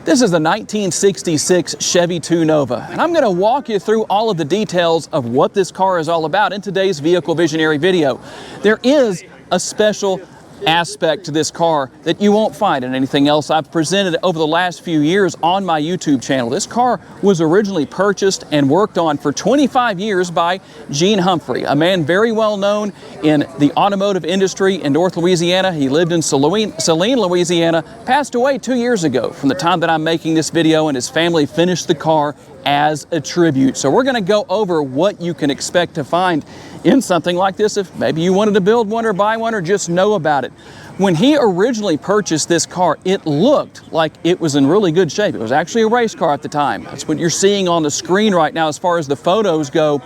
This is a 1966 Chevy II Nova, and I'm going to walk you through all of the details of what this car is all about in today's Vehicle Visionary video. There is a special aspect to this car that you won't find in anything else I've presented over the last few years on my YouTube channel. This car was originally purchased and worked on for 25 years by Gene Humphrey, a man very well known in the automotive industry in North Louisiana. He lived in Saline, Louisiana, passed away 2 years ago from the time that I'm making this video, and his family finished the car as a tribute. So we're going to go over what you can expect to find in something like this if maybe you wanted to build one or buy one or just know about it. When he originally purchased this car, it looked like it was in really good shape. It was actually a race car at the time. That's what you're seeing on the screen right now as far as the photos go.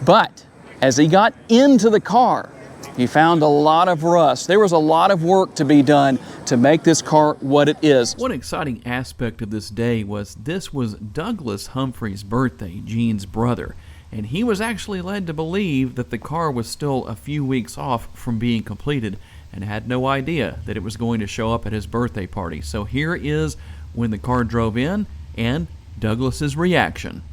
But as he got into the car, he found a lot of rust. There was a lot of work to be done to make this car what it is. One exciting aspect of this day was this was Douglas Humphrey's birthday, Gene's brother, and he was actually led to believe that the car was still a few weeks off from being completed and had no idea that it was going to show up at his birthday party. So here is when the car drove in and Douglas's reaction.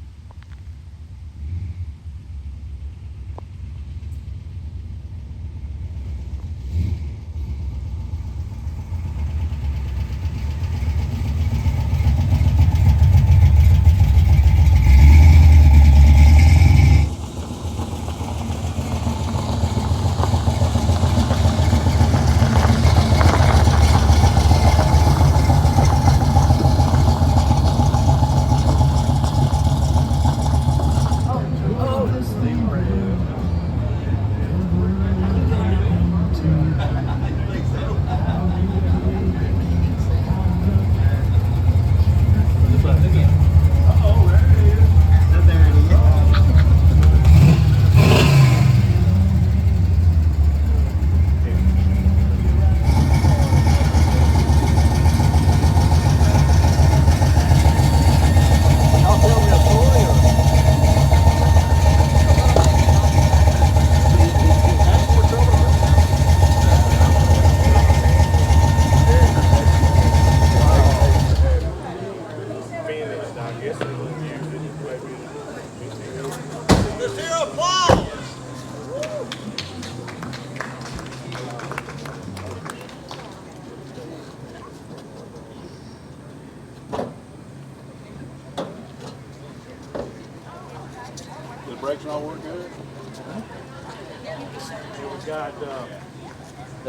The brakes all work good?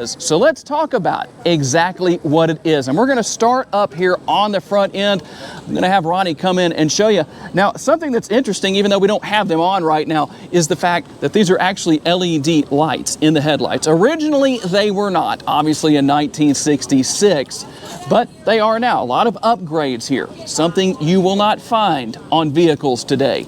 So let's talk about exactly what it is. And we're going to start up here on the front end. I'm going to have Ronnie come in and show you. Now, something that's interesting, even though we don't have them on right now, is the fact that these are actually LED lights in the headlights. Originally, they were not, obviously in 1966, but they are now. A lot of upgrades here, something you will not find on vehicles today.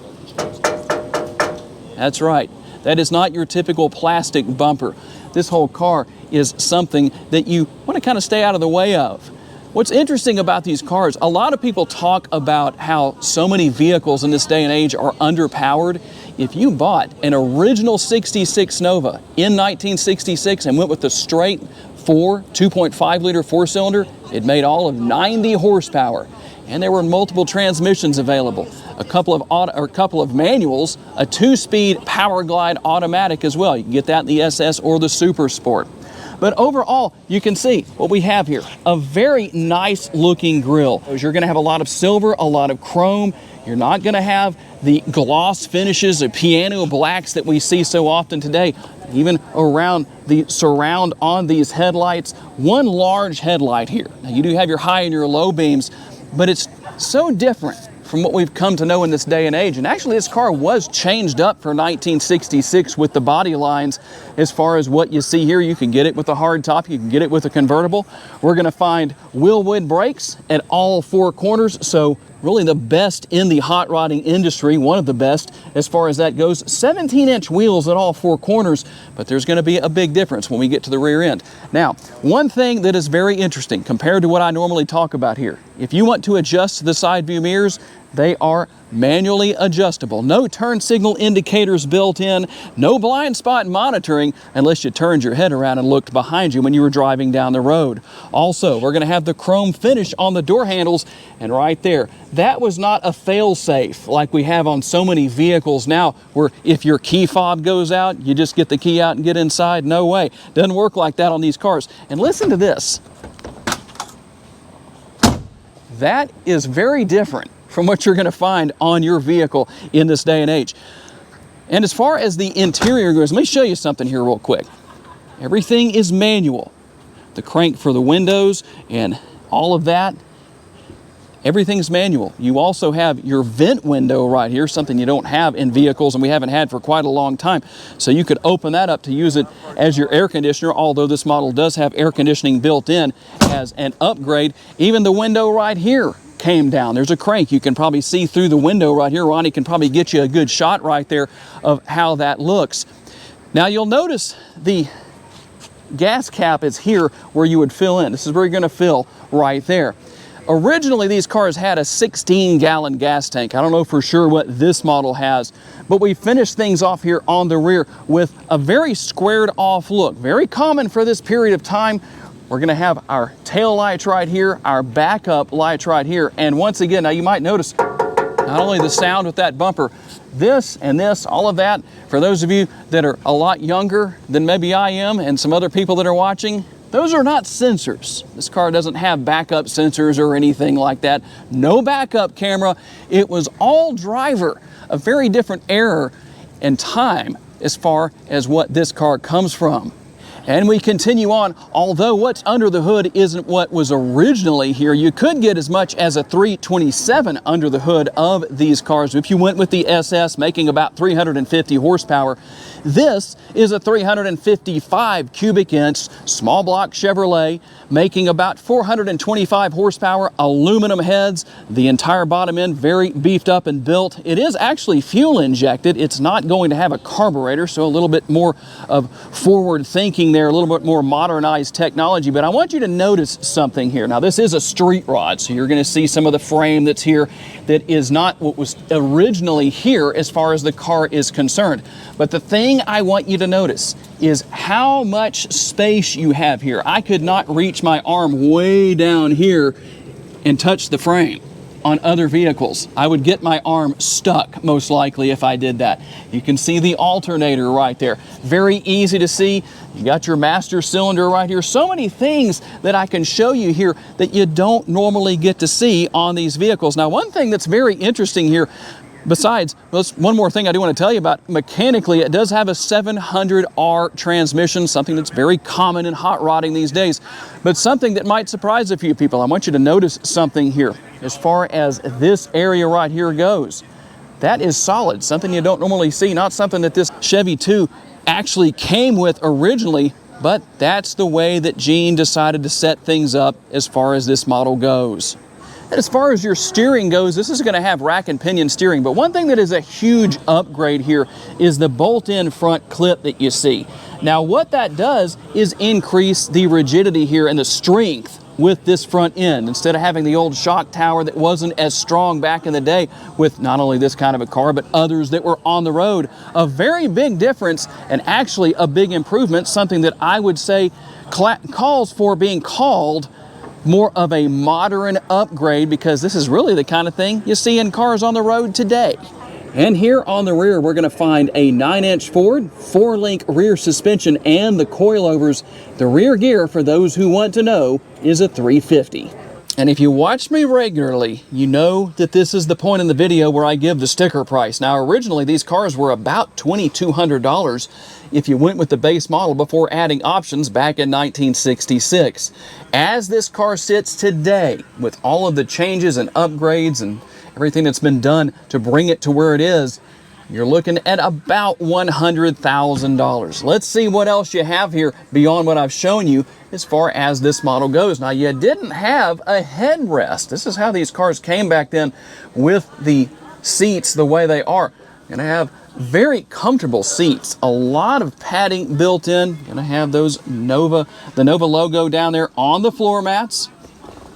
That's right. That is not your typical plastic bumper. This whole car is something that you want to kind of stay out of the way of. What's interesting about these cars, a lot of people talk about how so many vehicles in this day and age are underpowered. If you bought an original 66 Nova in 1966 and went with the straight 2.5 liter four-cylinder, it made all of 90 horsepower. And there were multiple transmissions available, a couple of manuals, a 2-speed Power Glide automatic as well. You can get that in the SS or the Super Sport. But overall, you can see what we have here, a very nice looking grille. You're going to have a lot of silver, a lot of chrome. You're not going to have the gloss finishes of piano blacks that we see so often today, even around the surround on these headlights. One large headlight here. Now, you do have your high and your low beams, but it's so different from what we've come to know in this day and age. And actually, this car was changed up for 1966 with the body lines. As far as what you see here, you can get it with a hard top, you can get it with a convertible. We're going to find Willwood brakes at all four corners, so really the best in the hot rodding industry, one of the best as far as that goes. 17-inch wheels at all four corners, but there's going to be a big difference when we get to the rear end. Now, one thing that is very interesting compared to what I normally talk about here, if you want to adjust the side view mirrors, they are manually adjustable. No turn signal indicators built in, no blind spot monitoring unless you turned your head around and looked behind you when you were driving down the road. Also, we're going to have the chrome finish on the door handles, and right there, that was not a fail-safe like we have on so many vehicles now, where if your key fob goes out, you just get the key out and get inside. No way. Doesn't work like that on these cars. And listen to this. That is very different from what you're going to find on your vehicle in this day and age. And as far as the interior goes, let me show you something here real quick. Everything is manual. The crank for the windows and all of that, everything's manual. You also have your vent window right here, something you don't have in vehicles and we haven't had for quite a long time. So you could open that up to use it as your air conditioner, although this model does have air conditioning built in as an upgrade. Even the window right here came down. There's a crank. You can probably see through the window right here. Ronnie can probably get you a good shot right there of how that looks. Now you'll notice the gas cap is here where you would fill in. This is where you're going to fill right there. Originally, these cars had a 16-gallon gas tank. I don't know for sure what this model has, but we finished things off here on the rear with a very squared off look. Very common for this period of time. We're going to have our tail lights right here, our backup lights right here, and once again, now you might notice not only the sound with that bumper, this and this, all of that, for those of you that are a lot younger than maybe I am and some other people that are watching, those are not sensors. This car doesn't have backup sensors or anything like that. No backup camera. It was all driver. A very different era and time as far as what this car comes from. And we continue on. Although what's under the hood isn't what was originally here, you could get as much as a 327 under the hood of these cars. If you went with the SS, making about 350 horsepower, this is a 355 cubic inch small block Chevrolet, making about 425 horsepower, aluminum heads, the entire bottom end very beefed up and built. It is actually fuel injected. It's not going to have a carburetor, so a little bit more of forward thinking there, a little bit more modernized technology. But I want you to notice something here. Now this is a street rod, so you're going to see some of the frame that's here that is not what was originally here as far as the car is concerned. But the thing I want you to notice is how much space you have here. I could not reach my arm way down here and touch the frame on other vehicles. I would get my arm stuck most likely if I did that. You can see the alternator right there. Very easy to see. You got your master cylinder right here. So many things that I can show you here that you don't normally get to see on these vehicles. Now, one thing that's very interesting here, besides, well, one more thing I do want to tell you about, mechanically, it does have a 700R transmission, something that's very common in hot rodding these days, but something that might surprise a few people. I want you to notice something here. As far as this area right here goes, that is solid, something you don't normally see, not something that this Chevy II actually came with originally, but that's the way that Gene decided to set things up as far as this model goes. And as far as your steering goes, this is going to have rack and pinion steering, but one thing that is a huge upgrade here is the bolt-in front clip that you see. Now what that does is increase the rigidity here and the strength with this front end. Instead of having the old shock tower that wasn't as strong back in the day with not only this kind of a car, but others that were on the road. A very big difference and actually a big improvement, something that I would say calls for being called more of a modern upgrade, because this is really the kind of thing you see in cars on the road today. And here on the rear, we're going to find a 9-inch Ford, 4-link rear suspension, and the coilovers. The rear gear, for those who want to know, is a 350. And if you watch me regularly, you know that this is the point in the video where I give the sticker price. Now, originally, these cars were about $2,200 if you went with the base model before adding options back in 1966. As this car sits today, with all of the changes and upgrades and everything that's been done to bring it to where it is, you're looking at about $100,000. Let's see what else you have here beyond what I've shown you as far as this model goes. Now, you didn't have a headrest. This is how these cars came back then with the seats the way they are. You're gonna have very comfortable seats, a lot of padding built in. You're gonna have those the Nova logo down there on the floor mats.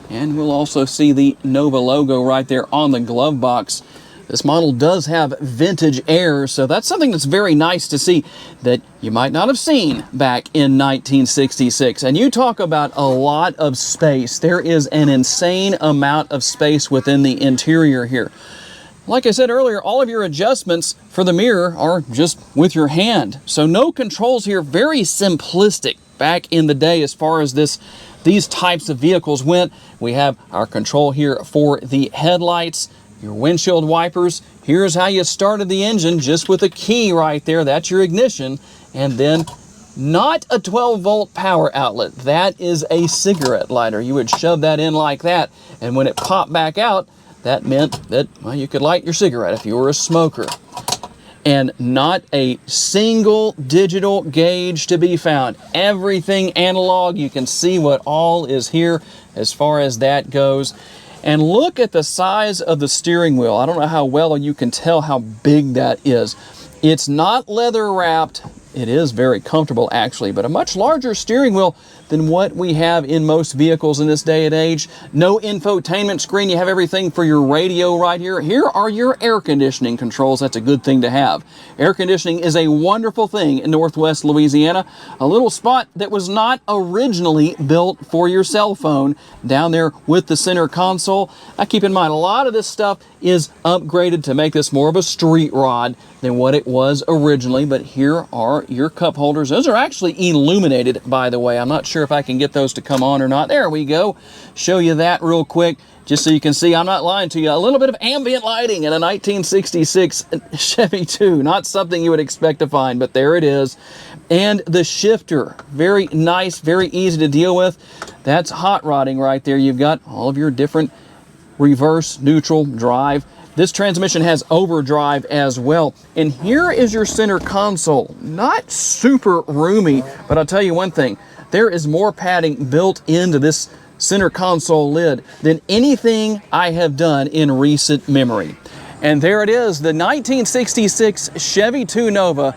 And we'll also see the Nova logo right there on the glove box. This model does have vintage air, so that's something that's very nice to see that you might not have seen back in 1966. And you talk about a lot of space. There is an insane amount of space within the interior here. Like I said earlier, all of your adjustments for the mirror are just with your hand. So no controls here, very simplistic back in the day as far as these types of vehicles went. We have our control here for the headlights, your windshield wipers. Here's how you started the engine, just with a key right there. That's your ignition. And then not a 12-volt power outlet. That is a cigarette lighter. You would shove that in like that, and when it popped back out, that meant that, well, you could light your cigarette if you were a smoker. And not a single digital gauge to be found. Everything analog. You can see what all is here as far as that goes. And look at the size of the steering wheel. I don't know how well you can tell how big that is. It's not leather wrapped. It is very comfortable actually, but a much larger steering wheel than what we have in most vehicles in this day and age. No infotainment screen. You have everything for your radio right here. Here are your air conditioning controls. That's a good thing to have. Air conditioning is a wonderful thing in Northwest Louisiana. A little spot that was not originally built for your cell phone down there with the center console. Now keep in mind, a lot of this stuff is upgraded to make this more of a street rod than what it was originally, but here are your cup holders. Those are actually illuminated, by the way. I'm not sure if I can get those to come on or not. There we go. Show you that real quick, just so you can see. I'm not lying to you. A little bit of ambient lighting in a 1966 Chevy II. Not something you would expect to find, but there it is. And the shifter, very nice, very easy to deal with. That's hot rodding right there. You've got all of your different reverse, neutral, drive. This transmission has overdrive as well. And here is your center console. Not super roomy, but I'll tell you one thing. There is more padding built into this center console lid than anything I have done in recent memory. And there it is, the 1966 Chevy II Nova,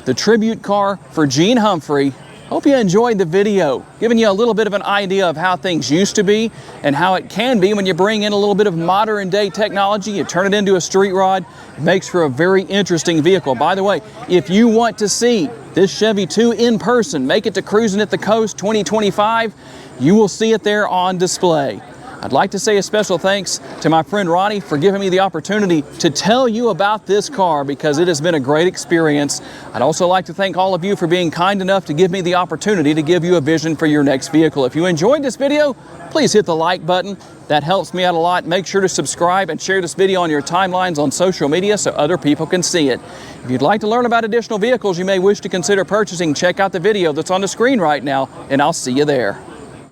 the tribute car for Gene Humphrey. Hope you enjoyed the video, giving you a little bit of an idea of how things used to be and how it can be when you bring in a little bit of modern day technology, you turn it into a street rod. It makes for a very interesting vehicle. By the way, if you want to see this Chevy II in person, make it to Cruising at the Coast 2025, you will see it there on display. I'd like to say a special thanks to my friend Ronnie for giving me the opportunity to tell you about this car, because it has been a great experience. I'd also like to thank all of you for being kind enough to give me the opportunity to give you a vision for your next vehicle. If you enjoyed this video, please hit the like button. That helps me out a lot. Make sure to subscribe and share this video on your timelines on social media so other people can see it. If you'd like to learn about additional vehicles you may wish to consider purchasing, check out the video that's on the screen right now, and I'll see you there.